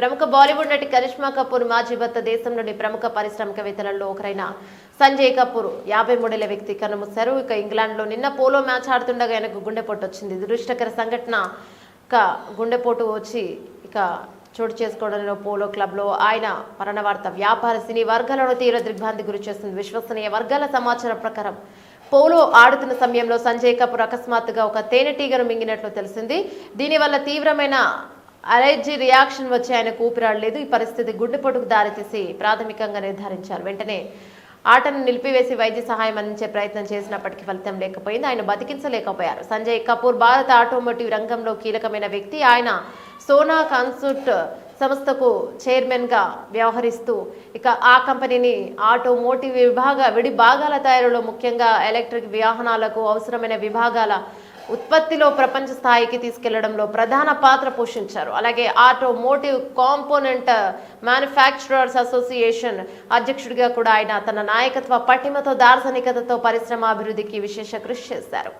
ప్రముఖ బాలీవుడ్ నటి కరిష్మా కపూర్ మాజీ భర్త దేశంలోని ప్రముఖ పారిశ్రామికవేత్తలలో ఒకరైన సంజయ్ కపూర్ 53 వ్యక్తి కన్నుమూశారు. ఇక ఇంగ్లాండ్లో నిన్న పోలో మ్యాచ్ ఆడుతుండగా ఆయనకు గుండెపోటు వచ్చింది. దురదృష్టకర సంఘటన గుండెపోటు వచ్చి చోటు చేసుకోవడంలో పోలో క్లబ్లో ఆయన మరణ వార్త వ్యాపార సినీ వర్గాలను తీవ్ర దిగ్భ్రాంతి గురి చేస్తుంది. విశ్వసనీయ వర్గాల సమాచారం ప్రకారం పోలో ఆడుతున్న సమయంలో సంజయ్ కపూర్ అకస్మాత్తుగా ఒక తేనెటీగను మింగినట్లు తెలిసింది. దీనివల్ల తీవ్రమైన అలర్జీ రియాక్షన్ వచ్చి ఆయనకు ఊపిరాడలేదు. ఈ పరిస్థితి గుండెపోటుకు దారితీసి ప్రాథమికంగా నిర్ధారించారు. వెంటనే ఆటను నిలిపివేసి వైద్య సహాయం అందించే ప్రయత్నం చేసినప్పటికీ ఫలితం లేకపోయింది. ఆయన బతికించలేకపోయారు. సంజయ్ కపూర్ భారత ఆటోమోటివ్ రంగంలో కీలకమైన వ్యక్తి. ఆయన సోనా కన్సల్ట్ సంస్థకు చైర్మన్ గా వ్యవహరిస్తూ ఆ కంపెనీని ఆటోమోటివ్ విడి భాగాల తయారీలో ముఖ్యంగా ఎలక్ట్రిక్ వాహనాలకు అవసరమైన విభాగాల ఉత్పత్తిలో ప్రపంచ స్థాయికి తీసుకెళ్లడంలో ప్రధాన పాత్ర పోషించారు. అలాగే ఆటోమోటివ్ కాంపోనెంట్ మ్యానుఫ్యాక్చరర్స్ అసోసియేషన్ అధ్యక్షుడిగా కూడా ఆయన తన నాయకత్వ పటిమతో దార్శనికతతో పరిశ్రమ అభివృద్ధికి విశేష కృషి చేశారు.